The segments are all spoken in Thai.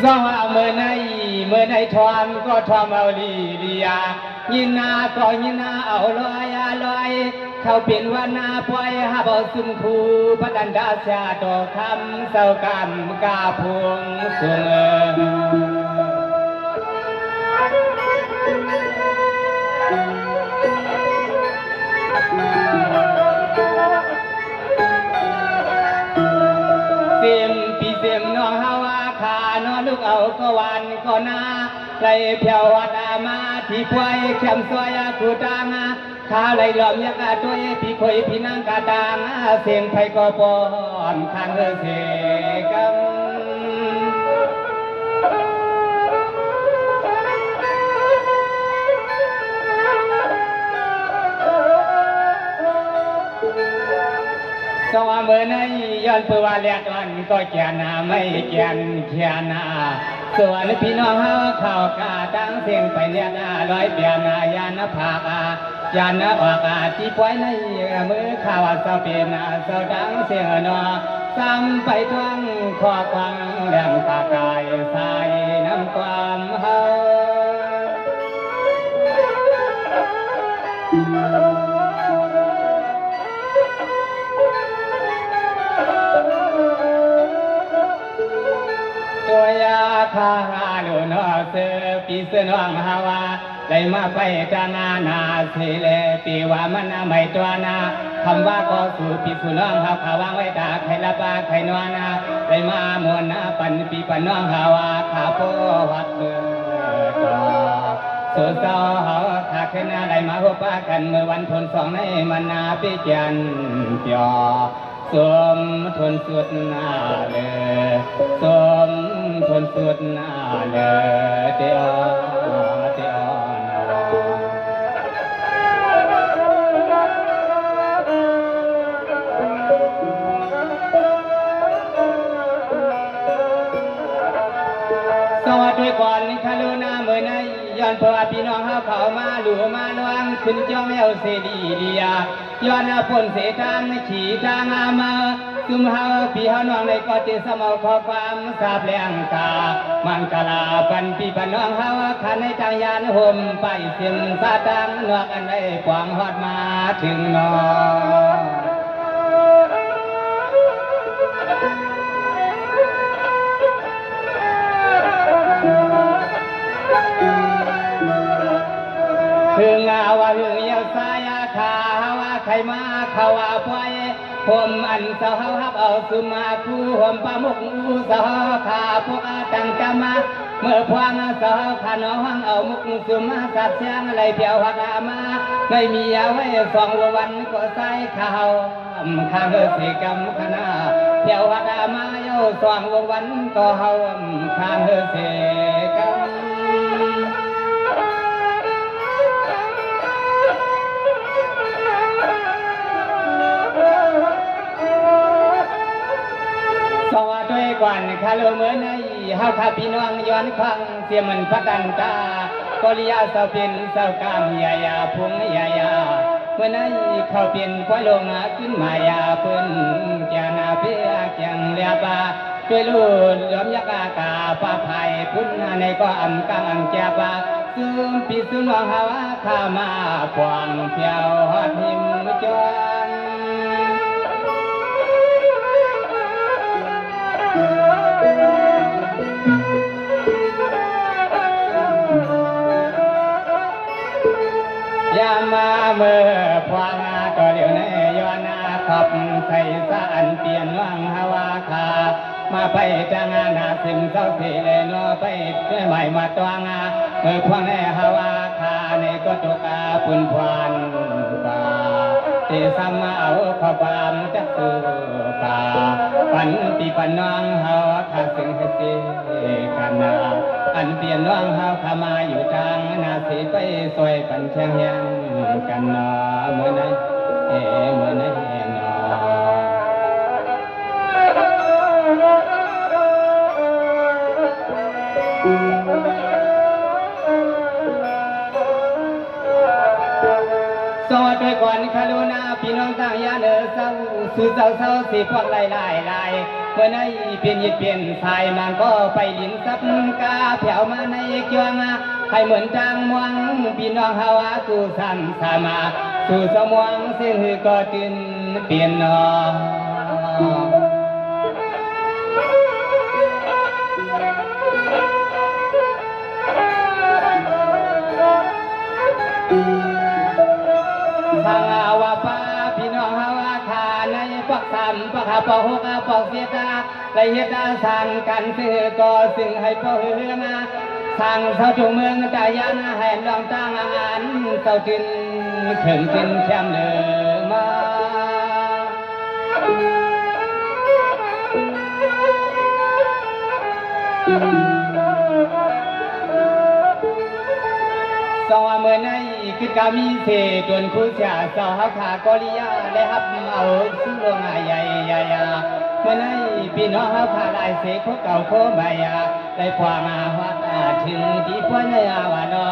สว่าเมื่อในทอมก็ทอมเอาลีเลียยินนาก็ยินนาเอาลอยเขาเป็นวันนาปล่อยหาบ่สุนคูพระดันดาชาโตคำเศร้ากำกาพวงสุงเสียมปีเสียมน้องฮาวาขานอนลูกเอาก็วันก็นาไหลเพียววัดอามาที่พวยเข้มซอยกูตางข้าไหลหลอมยักษ์ตัวพี่คอยพี่นางกาดางเสียงไฟก็ปอนข้างเสกัมสว่าเมื่อในย้อนเพื่อว่าเลียกอันก็แก่นาไม่แก่นแค่นาส่วนพี่น้องเฮาเข้ากาตั้งเสียงไปเลียนาลอยเปียนายานภาคายานอากาศที่ปล่อยในมือข่าวเสาเป็นเสาดังเสียงนอซ้ำไปทวงขอฟังแรงตากายใส่น้ำความเฮาตัวยาคาหาลุนอเสปีเสนองฮาวาได้มาไปจานานาสิเลปีว่ามันไม่ตัวนาคำว่าก็สู่ปีสุน้องฮาขาวางไว้ตาใครละปาใครนวนาได้มามวลนาปันปีปันน้องฮาวาขาโพวัดเมืองตัวสุดเศร้าเฮาขาขึ้นได้มาพบปะกันเมื่อวันทนสองในมันนาปีจันเปียสมทนสุดนาเลยสมทนสุดนาเลยเตียวสวัสดีก่อนคารุณาเมื่อในย้อนเพราะว่าพี่น้องเขามาหลวมาลวงขึ้นจ้องเอาเสดีเลียย้อนผลเสทางขี่ทางมาซุมเฮาพี่เฮาน้องในกอติสมอขอความทราบแรงกามันกะลาปันพี่ปันน้องเฮาขันในจังยานห่มไปเสียมซาตังนวกอันใดกวางฮอดมาถึงนอถึงว่าถึงเยาสายขาว่าใครมาเขาว่าพวยผมอันเสาฮับเอาสุมาคู่ผมปามุกอูเสาขาพวกตั้งจำมาเมื่อพวงเสาขาน้องเอามุกสุมาสัตว์เสียงอะไรเพียวหักมาไม่มีเอาไว้สองวันก็ใส่ข้าวข้างสีกำคณะเพียวหักมาเยาสองวันก็เฮาข้างสีกำสวัสดีก่อนคาโลเมื่อในเฮาข้าพี่น้องย้อนควังเสียมันพัดันตากริยาเสาเป็นเสากามยายาพุงยายาเมื่อในเขาเปลี่ยนควายลงขึ้นมายาพื้นแกนาเพียแกงเลียบาด้วยลูดล้อมยักษ์กาป้าไผ่พุ่นในก็อำกังแจบาซึมปีสุนวังหาวข้ามาควางเพียวฮอดหิมจวนยามาเมื่อพวางก็เดี๋ยวในย้อนขับใส่สารเปลี่ยนวังฮาวาคามาไปจังนาสิมเศร้าเสเลนอไปด้วยใหม่มาตวงเมื่อพวงในฮาวาคาในก็ตกปุ่นพวนป่าที่ซ้ำเอาข้าวปามจักสือป่าปันปีปันน้องเฮาข้าสึงให้สิกันนาอันเปลี่ยนน้องเฮาขามาอยู่ทางนาสีไปซอยปันแข่งยังกันนาเมื่อไหนเมื่อไหนนา สวัสดีก่อนคารุณาพี่น้องต่างยาเนอเศร้า สื่อเศร้าสิพวกลายเมื่อในเปลี่ยนยิดเปลี่ยนสายมันก็ไปดินซับกาแผ่วมาในเกียงให้เหมือนจางมวงพี่น้องฮาวากูสันสามาสู่สมวงเส้นหือก็จินเปลี่ยนนอทางอาวาป้าพี่น้องฮาวาขาในปักสามปักหาปักหกปักเสียตาไรเฮ็ดสั่งกันซื้อก็ซึ่งให้พ่อเฮือมาสั่งเสาจุงเมืองตายานาให้ลองตั้งอาหารเสาจินเขินจินแชมเดิมมาสองเมื่อในคือกามีเสจนคู่เสียสาวขากอริยาได้ฮับเอาสู้ลงใหญ่เมื่อในพี่น้องขาลายเสกพวกเก่าโคมายาได้ความมาวัดถึงที่พ่อเนื้อวานอ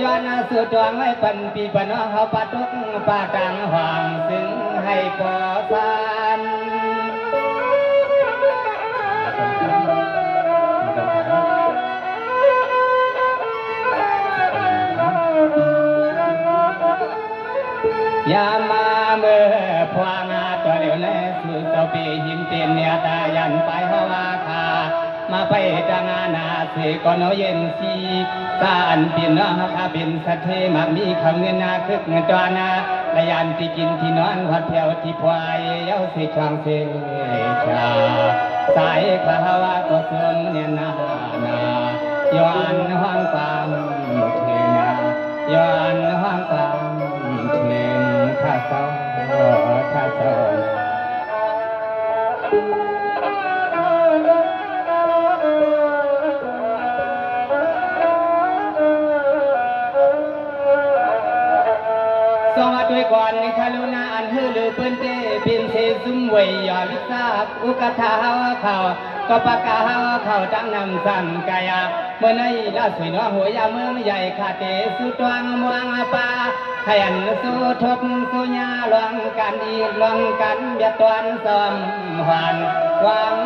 ย้อนสุดดวงไว้ปันปีปนเขาปะทุกปะตังหวังซึ่งให้ก่อสานยามาเมื่อพวางตัวเดียวในสุดเจ้าปีหิมเตียนเนียตายันไปฮาวาคามาไปจังนาเสกอนเย็นสีสานปีนอคาเป็นสัตเทมามีคำเงินนาคึกเงินจานาระยันที่กินที่นอนหัดเพียวที่ควายเย้าสิช่างเสชาสายขาวาก็สมเนียนาย้อนห้องฟังเทนาย้อนห้องฟังเทนข้าเจ้าสวัสดีก่อนคารุณาอันฮือหรือเปิ้นเตปินเสซุ่มไวยยอวิสาอุกทาฮาวเขาก็ปากกาฮาวเขาตั้งนำสั่งกายาเมื่อในลาสวยน้อหัวยาเมืองใหญ่ขาเตสุตวังมวงป่าขยันสู้ทบสู้ยาลองกันอีกลองกันเบียดตวนสมหวานหวัง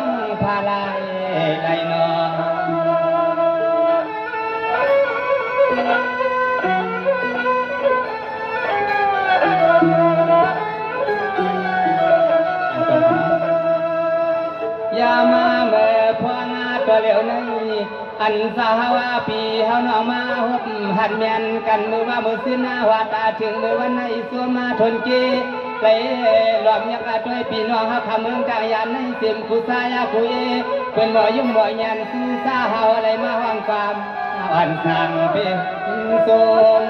พาลายไดนออย่ามาเมื่อพวงตัวเหลียวในอันสาวาปีเฮาหนอมาหบหัดเมียนกันมือว่ามือซื้อหน้าว่าตาถึงมือวันในส่วนมาทนกีไปหลอมยักษ์ด้วยปีน้องเฮาขำเมืองกลางยานในเสียมกุศายาคุยเป็นบ่ยุ่งบ่ยันซื้อซาเฮาอะไรมาห้องความอ่อนสั่งเป็นทรง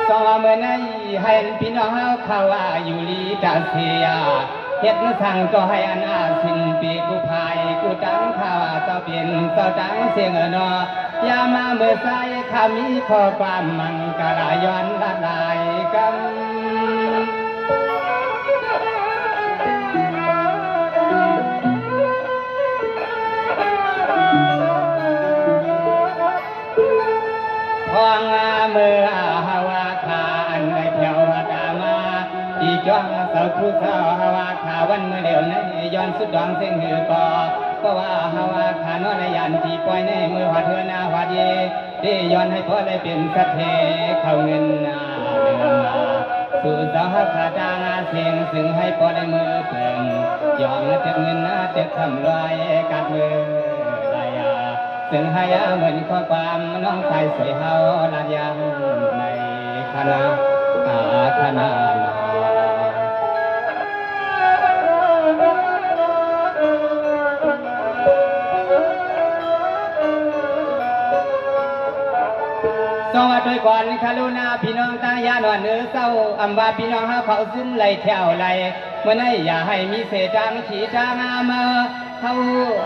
สองเมื่อในให้พี่น้องเฮาเขาว่าอยู่ลีตาเสียเฮ็ดสั่งก็ให้อันอาสินปีกูภายกูตั้งข่าวเจ้าเปลี่ยนเจ้าตั้งเสียงนอยามาเมื่อใส่ข้ามีข้อความมันกะลาย้อนละลายกันพองเมื่อฮาวาคาอันได้เพียวตามาอีจ้องเสาคู่เสาฮาวาคาวันเมื่อเดียวนั้นย้อนสุดดองเสียงหือก่อเพราะว่าฮาวาคานอนยันที่ปล่อยในมือหัดเทือนาหัดเย่ที่ย้อนให้พ่อได้เป็นสัตเทเข้าเงินนาเดินมาสู่สาวขาจางเสียงซึ่งให้พ่อได้มือเปล่งย้อนเต็มเงินนาเต็มทำลายกัดมือซึ่งให้เหมือนข้อความน้องชายสวยเฮาลาดยังในคณะคณะสวัสดีก่อนคารุณาพี่น้องตายานวันเนื้อเศร้าอำว่าพี่น้องเขาซึมไหลแถวไหลเมื่อไหร่อย่าให้มีเศษจางขี่จางมาเ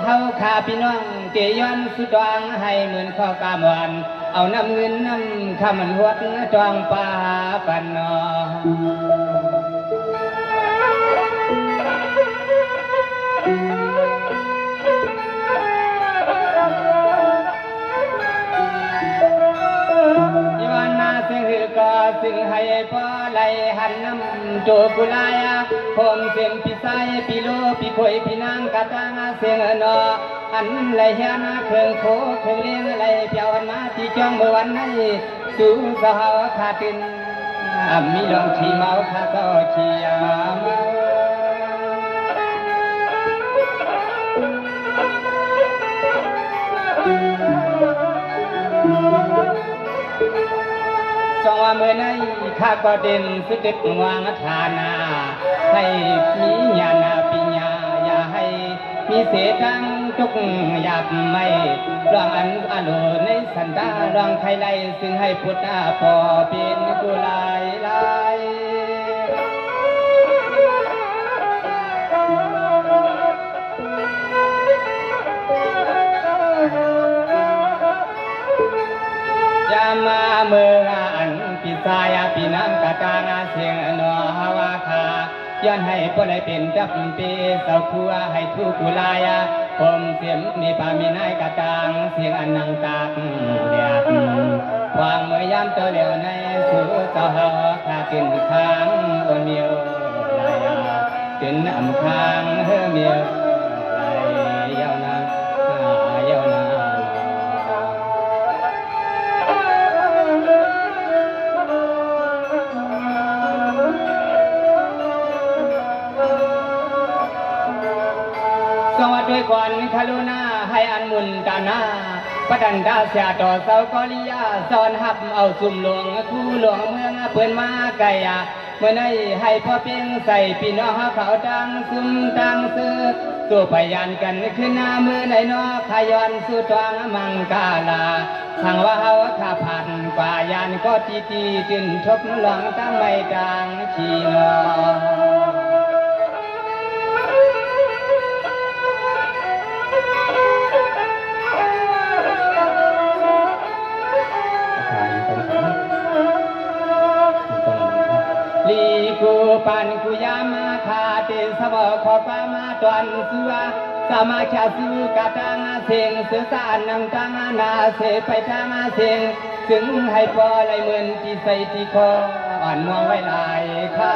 ฮาขาพี่น้องเกย้อนสุดวางให้เหมือนข้อกามวันเอาน้ำเงินน้ำคำมันหวดจองป่าปันนอ ไหลหันน้ำโจกุลายผมเสียงปีไซปีโลปีข่อยปีนางกะตางเสียงนออันไหลเฮียนาเครื่องโคเครื่องเลี้ยงไหลเปียวอันมาที่จ้องเมื่อวันให้สู่สาวขาตินมีลองขี่เมาขาต่อขี่ยามาสองเมื่อในข้าก็เด่นสุดเด็ดวางฐานาให้มีญาณปัญญาอย่าให้มีเศษดังทุกหยาบไม่รองอันอโลในสันดารองไทยไลซึ่งให้พุทธาพอเป็นกุลายลายยามาเมื่ออันปิสายปีน้ำกะตางเสียงนอฮาวาคาย้อนให้ผู้ใดเป็นจับปีเสาคัวให้ทุกกุลายผมเสียมมีปามีนายกะตางเสียงอันนังตากเดียดวางเมื่อยามตัวเหลียวในสู่เจ้าหาขาขึ้นค้างโอนเมียวลายขึ้นอ่ำค้างเฮเมียวลายยาวนานยาวนานสวัสดีก่อนคารุณาให้อันมุนตานาปดันดาเสียต่อเสากอลิยาสอนหับเอาสุ่มหลวงคู่หลวงเมืองเปิ่นมาไก่เมื่อในให้พ่อเพียงใส่พี่น้องเขาดังซุ่มดังซื้อตัวพยานกันขึ้นหน้ามือในนอขย้อนสู่ทวงมังกาลาสั่งว่าเฮาข้าผ่านกว่ายานก็ตีจึนทบหลวงตั้งไม่ดังชีนอลีกูปันกูยามาคาเตสบขอปามาตอนสัวสามาชาสูกาตังเสียงเสือสานนังตังนาเสไปทางเสียงถึงให้พอไหลเหมือนที่ใส่ที่คออ่อนมองไว้ลายคา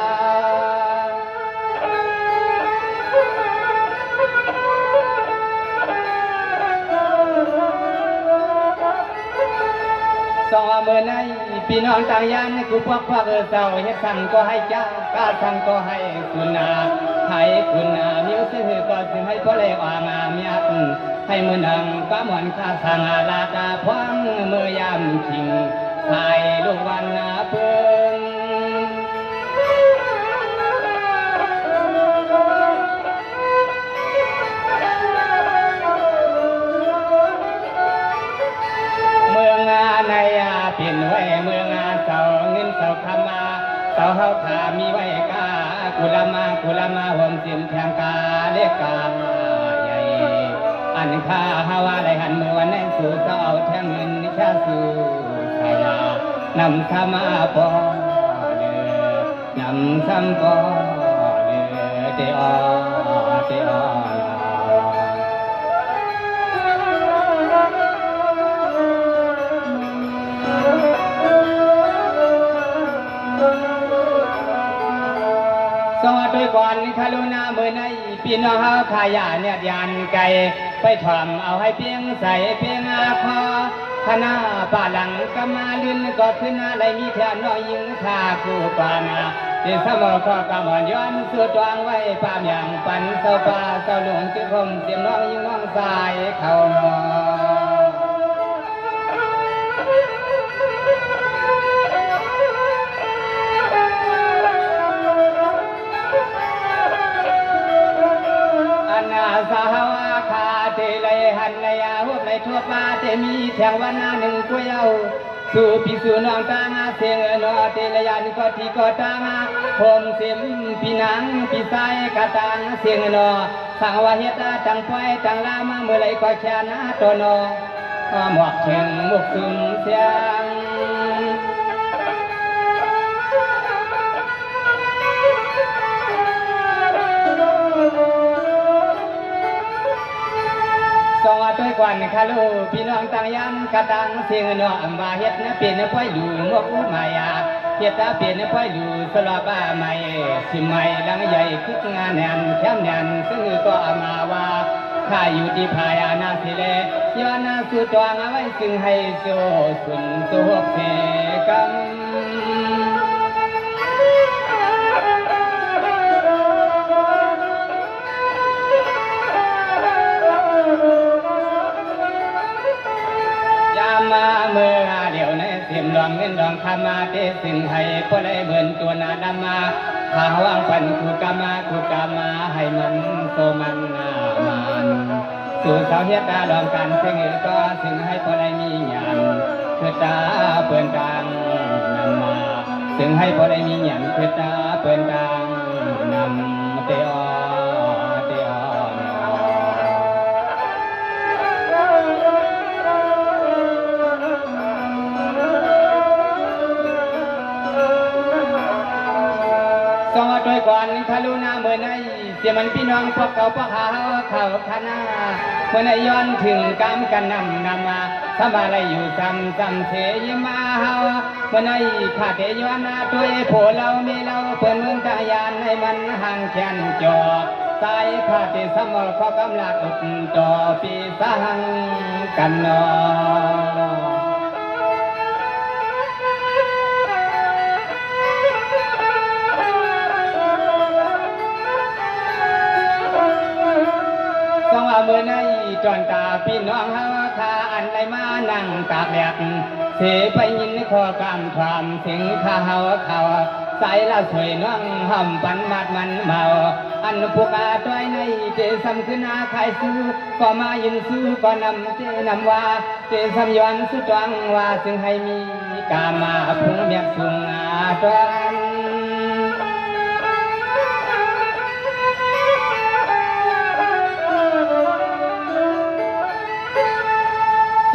สองเมื่อในพี่น้องต่างยันกูพวกเจ้าเฮ็ดสั่งก็ให้เจ้ากาสั่งก็ให้คุณนาให้คุณนามิวซื้อก็สิให้พ่อเลยว่างามยัดให้มือนังก็เหมือนข้าสั่งลาดาพวังเมื่อยามชิงให้ลูกวันนาเพิ่งเมืองในเปลี่ยนไว้เมืองเสาเงินเสาคำมาเสาเฮาขามีไว้กากุลามาห่มสินแทงกาเล็กกาใหญ่อันข้าฮาวาได้หันเมื่อวันในสู่เสาแทงเงินชาสู่สายานำสมาปอเดือนำซ้ำปอเดือเตอเตอสวัสดีก่อนคารุณาเมื่อในพี่น้องเฮาขายาเนี่ยยานไก่ไปถอมเอาให้เพียงใส่เพียงคอคณะป่าหลังก็มาลื่นก็ขึ้นอะไรมีแทนน้อยยิงท่าคู่ปานาที่สมอก็กำมอนย้อนสุดวางไว้ปามอย่างปันเสาป่าเสาหลวงจึงคมเสียมน้องยิงน้องสายเขานอสาวาคาเตเลยหันเลยหัวเลยทั่วป่าเตมีแทงวันหนึ่งกุยเอาสู่พี่สู่น้องตางเสียงนอเตเลยยันก็ที่ก็ตางผมเสียมพี่นางพี่สายกะตางเสียงนอสั่งว่าเฮ็ดจังไปจังลามาเมื่อไรก็แค่นาตัวนอหมวกเชิงมุกซุ่มเสียงสวัสดีกวนคาลูพี่น้องต่างยันกะตังเสียงนออัมบาเฮ็ดนะเป็นป่วยอยู่มวกอุมายาผ เกียรติเปลี่ยนค่อยดูสลับใหม่สิใหม่ลังใหญ่คึกงานแน่นแคมแน่นซึ่งก็มาว่าข้าอยู่ที่พายานาสิเลย้อนนาสุดวางเอาไว้ซึ่งให้โซสุนโซเสกัมมาเมื่อเดี๋ยวในเสียมดองเงินดองคำมาเตสินให้พอได้เบิ่นตัวนาดำมาข้าวางปันคูกามาให้มันโตมันมันสู่สาวเฮียตาลองกันเสียงก็สิ่งให้พอได้มีหยันคือตาเปิ่นดังนำมาซึ่งให้พอได้มีหยันคือตาเปิ่นดังนำเตอสวัสดีก่อนทะลุนาเมื่อในเสียมันพี่น้องพวกเก่าพวกหาเขาคณะเมื่อในย้อนถึงกำกันนำมาสบายอะไรอยู่ซ้ำเสียมาเฮาเมื่อในขาดย้อนตัวโผเรามีเราเปิดเมืองตายานในมันห่างแขนจอสายขาดสมอข้อกำลังอุดจอปีสังกันนอเมื่อในจอนตาพี่น้องเฮาคาอันไรมานั่งตากแดดเสไปยินคอกำความเสียงข้าเฮาเขาใส่ละสวยน้องห่อมปันมาดมันเมาอันพวกอาต้อยในเจซ้ำขึ้นอาขายซื้อก็มายินซื้อก็นำเจนำว่าเจซ้ำย้อนสุดวังว่าซึ่งให้มีกามาพุงเมียสูงอาตอน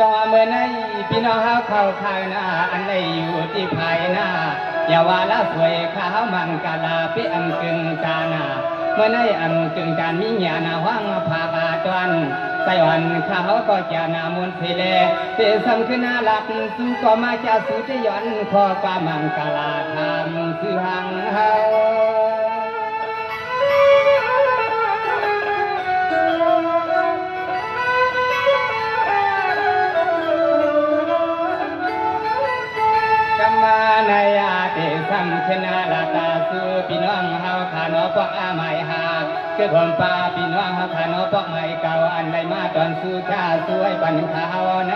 สวเมื่อในพี่น้องเฮาเข้าข้างหน้าอันใดอยู่ที่ภายหน้าอย่าว่าละสวยข้าวมันกาลาพี่อำกึงจานาเมื่อในอำกึงจานมีญาณว่างผาบาตวันไต้หวันข้าวก็จะนามนเสเลเตสัมขึ้นหลักสู้ก็มาจะสู้จะย้อนขอความมังกาลาทำสื่อหังเฮาในอาเตสัมชนาลาตาสูพี่น้องเฮาขานอปอกอาไม้หาคือผมป้าพี่น้องเฮาขานอปอกไม้เก่าอันใดมาตอนสู้ชาสวยปันขาวใน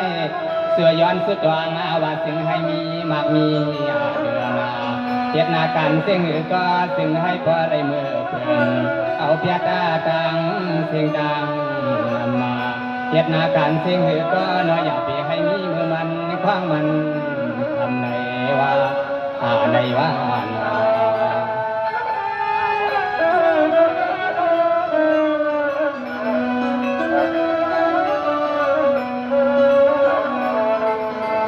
เสื้อย้อนสุดวางอาว่าสิ่งให้มีมากมีเดือนาเจ็ดนาการเสียงก็สิ่งให้พอได้เมื่อเพิ่นเอาเพียตาตังเสียงดังนำมาเจ็ดนาการเสียงก็น้อยอย่าไปให้มีเมื่อมันคว้างมันทำในว่าในว่า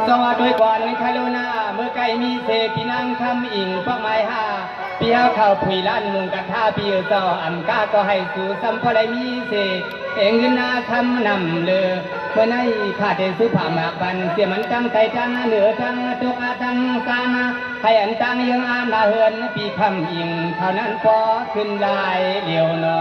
สวัสดีก่อนคารุณาเมื่อไก่มีเศษพี่นางคำอิงพวกไม้ห้าเปียวเข้าผุยล้านมุงกระทาปีเจ้าอ่ำก้าก็ให้สู่สัมพอได้มีเศษเองเงินนาคำนำเลยเมื่อในข้าเทสุภามาบันเสียมันตั้งใจจังเหนือทั้งทุกอาทั้งสานาให้อันตั้งยังอามาเฮือนปีคำอิงเท่านั้นพอขึ้นได้เดียวนอ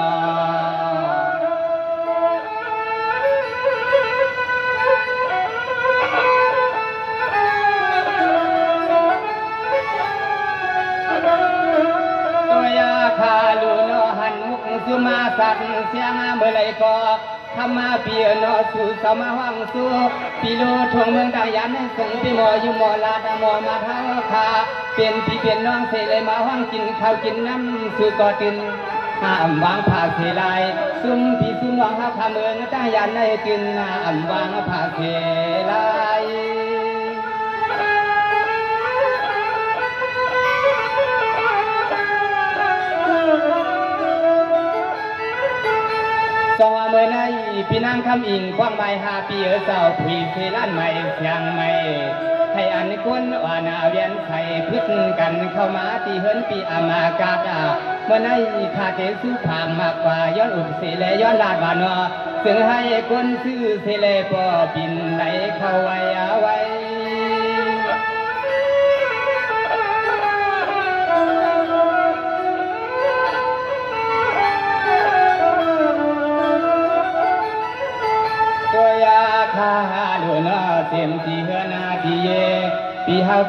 ตัวยาคาลูโนหันมุกสุมาสัตเสียงเมื่อไรก็ธรรมาเปียโนสุสมาวังสุปีโลทวงเมืองตายันส่งปีหมออยู่หมอลาดหมอมาเท้าขาเป็นพี่เป็นน้องเสเลยมาห้องกินข้าวกินน้ำสุกอตินห้ามวางผ้าเสลายซุ่มพี่ซุ่มน้องข้าวขาเมืองตายันให้กินห้ามวางผ้าเสลายสวเมื่อในพี่นางคำอิงคว้างไม้5 ปีเศร้าผุยเสล้านใหม่เสียงใหม่ให้อันคนว่านาเวียนใส่พึ่งกันเข้ามาตีเฮินปีอามากาดาเมื่อในข้าเจสุผางมากกว่าย้อนอุบเสลย้อนลาดบานอซึ่งให้คนซื้อเสลปอปินไหลเข้าไว้เอาไว้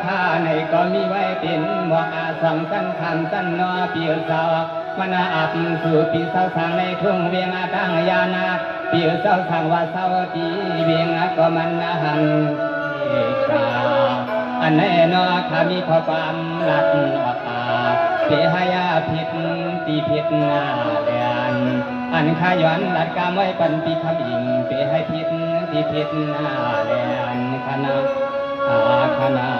ข้าในก็มีไว้เป็นหมวกอาสองสั้นคำสั้นนอเปียวสาวมันอับสู่ปีเสาสังในทุ่งเวียงอาตั้งยานาเปียวเสาสังว่าเสาตีเวียงก็มันหันชาอันแน่นอข้ามีพอความหลัดออกาเปียหายาผิดตีผิดนาเลียนอันข้าย้อนหลัดกามไว้ปันปีขบิงเปียให้ผิดตีผิดนาเลียนคณะคณะ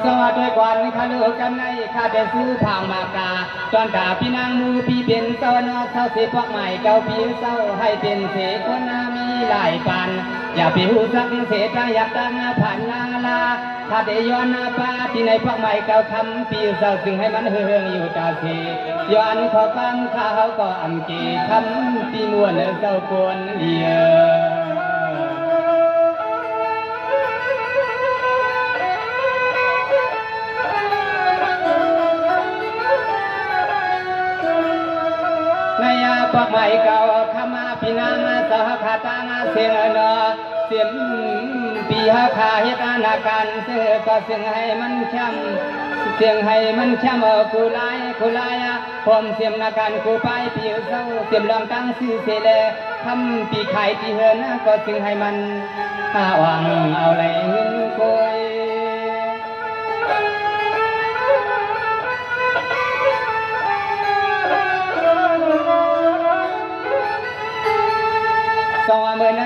สวัสดีกวนข้าเลือกกันในข้าได้ซื้อผ่างมากาจอนตาพี่นางมือพี่เป็นเศร้านอเศร้าเสียพวกใหม่เก่าพี่เศร้าให้เป็นเสกคนนามีหลายปันอย่าไปหูสักเสียใจอยากดังผ่านนาลาถ้าได้ย้อนนาป้าที่ในพวกใหม่เก่าคำปีเศร้าซึ่งให้มันเฮืองอยู่ตาเสย้อนขอฟังข้าเขาก็อำเกคำปีมวนเศร้าปวนเดียในพวกใหม่เก่าขมาพี่นางสหคาตางเสียงนอเสียมปีหาคาเหตุนาการเสือก็เสียงให้มันช้ำเสียงให้มันช้ำกูไล่ผมเสียมนาการกูไปปีเศร้าเสียมลำตั้งซื้อเสเลทำปีไข่ที่เหินก็เสียงให้มันหวังเอาไหลเงินกอยสวเมื่อใน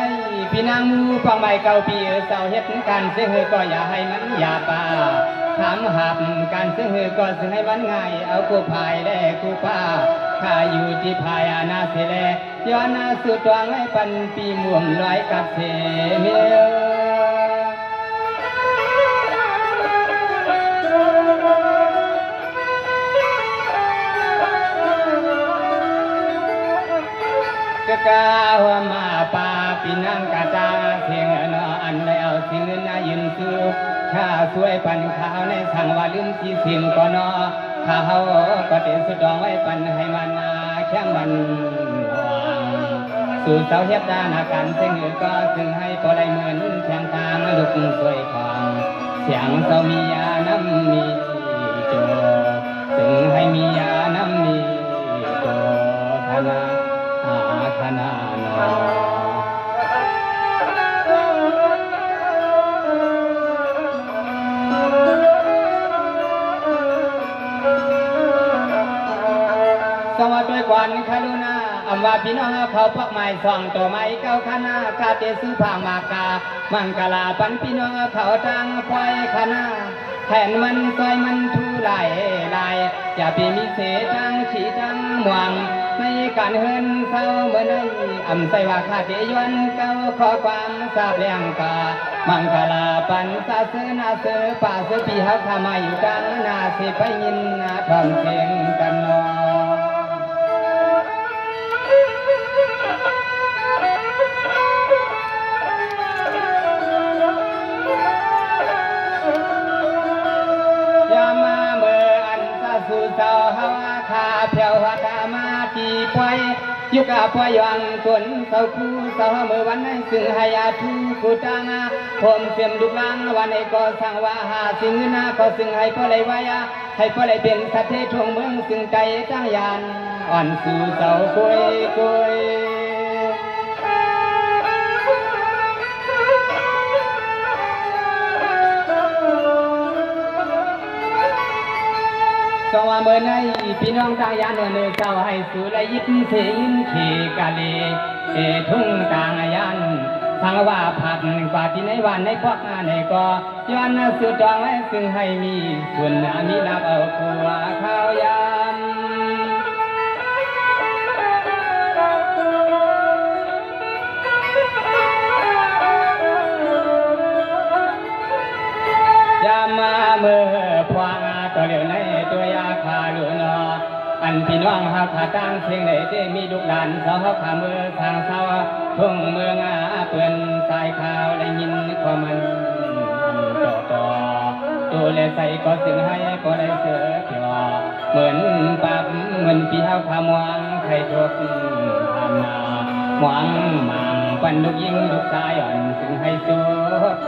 พี่นางมูฟังใบเก่าปีเศร้าเฮ็ดการเสียเหก็อย่าให้มันอย่าป่าถามหับการเสียเหก็ซึ่งให้มันง่ายเอากูพายแลกูป้าข้าอยู่ที่พายอาณาเสเลย้อนนาสุดวางไว้ปันปีม่วงลอยกับเสเมียกาหัวมาป่าปีนังกาตาเสียงนออันได้เอาสิ่งเงินนายืนซื้อชาสวยปันข้าวในสั่งว่าลืมสีเสียงก็นอข้าวก็เต็มสุดดองไว้ปันให้มันนาแค่มันหวังสู่เสาเฮ็ดดานาการเสียงก็ซึ่งให้พอได้เหมือนแทงทางลุกสวยของเสียงเสามียาน้ำมีโจซึ่งให้มียาน้ำมีโจธนาขนาดสวัสดีกวนคารุณาอำว่าพี่น้องเขาพักไม้ส่องตัวไม้เก้าคณะคาเตสุภามากามังกลาปันพี่น้องเขาตังควายคณะแทนมันซอยมันทุลายอย่าไปมีเศษจังฉีจังหวังในการเฮินเศร้าเมื่อนั้นอำใส่ว่าข้าเดยวนเก้าขอความทราบเลี้ยงกามังกลาปันสาเสนาเสป่าเสปีหักขามาอยู่กลางนาเสไปยินนาทำเสียงกันนอยามาเมื่ออันสาสุเจ้าหาข้าเพียวหักมาตีปล่อยยุกาปอยวังคนเสาคูเสาเมื่อวันนั้นซึ่งหายาทูกุตางาผมเสียมลูกลังวันนี้ก็สั่งว่าหาสิ่งนาก็ซึ่งให้พ่อเลยว่ายาให้พ่อเลยเป็นสัตว์เททงเมืองซึ่งใจตั้งยานอ่อนสู่เสาคุยสว่าเมื่อในพี่น้องตายานเนื้อเจ้าให้สู่และยิบเสียงเขกาเลทุ่งกลางยันทางว่าผักกว่าที่ในวันในพวกในก็ย้อนสุดจองไว้ซึ่งให้มีส่วนมีนับเอาขัวข้าวยำยามมาเมื่อพวงตัวเหลียวในตัวยาคาหลุนอันพี่น้องหักขาตั้งเสียงไหนที่มีดุดันสาวขามือทางเสาทุ่งเมืองเปื่อนสายขาวได้ยินความมันต่อตัวเลใส่ก็ซึ่งให้ก็ได้เสือเกี่ยว เหมือนปับเหมือนปีเฮาขมวงไทยทบทำนาหวังมังปันลูกยิงลูกชายอ่อนซึ่งให้สู้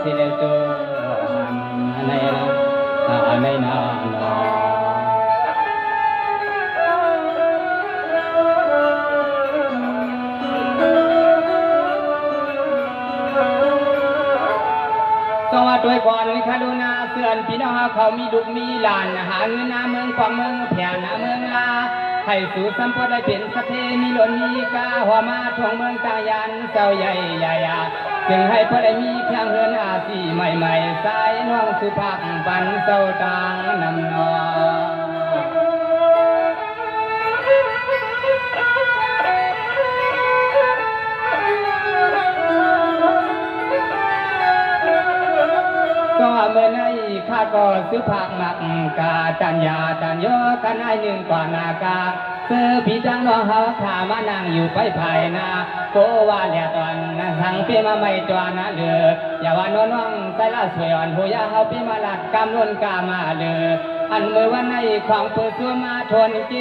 สิเลสู้ในนาสวัสดีก่อนคารุณาเสื่อนพี่น้องเขามีดุกมีหลานหาเงินนาเมืองความเมืองแผ่นาเมืองลาให้สู่สัมปได้เป็นสเพมีหล่นมีกาหัวมาทวงเมืองตายันเจ้าใหญ่ใหญ่จึงให้พอได้มีเครื่องเฮือนอาสีใหม่ๆสายน้องสุภาพปันเจ้าตางนำนอก็เมื่อในข้าก็ซื้อผักหมักกาจันยาจันโยกันให้หนึ่งกว่านากาเสื้อพี่จังน้องเขาขามานั่งอยู่ไปภายนาโกว่าแล้วตอนสั่งเปียมาไม่ตัวนะเลืออย่าว่าน้องใจละสวยอ่อนหัวยาเขาปีมาลัดกำล้นกามาเลืออันเมื่อวันในความเปิดตัวมาทนเก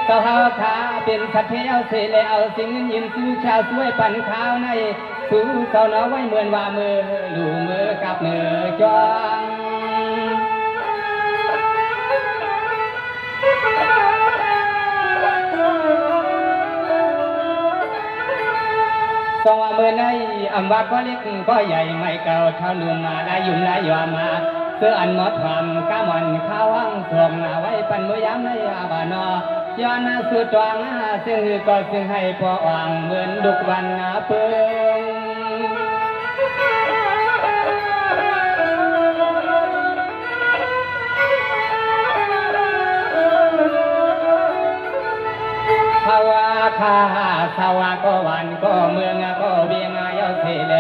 เสาเขาขาเป็นสัตว์เที่ยวเสลเอาสิ่งยินสู้ชาวสวยปั่นข้าวในสู้เสาเนาไว้เหมือนว่ามือลูมือกับมือจองสองเมื่อในอำวัดก็เล็กก็ใหญ่ไม่เก่าเท่านุ่มมาได้ยุ่มได้ยอมมาเสื้ออันหมดความก้ามันข้าวังส่งไว้ปันมือยามในอาบานอย้อนสุดจวงซึ่งก็ซึ่งให้พอวางเหมือนดุกวันเปิงภาวะคาสาวะก็วันก็เมืองก็เบียงเยาเสเล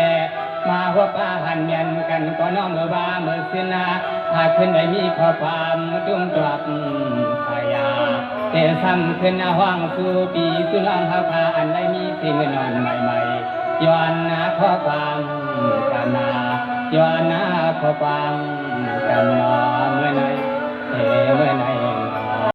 มาหัวป้าหันเมียนกันก็น้องเมื่อว่าเมื่อสินาหากขึ้นได้มีข้อความจุ่มตรับพยาเตะซ้ำขึ้นห้องสู่ปีสู่น้องเขาพาอันได้มีสิ่งนอนใหม่ๆย้อนข้อความกันนาย้อนข้อความกันนอเมื่อไหนเมื่อไหน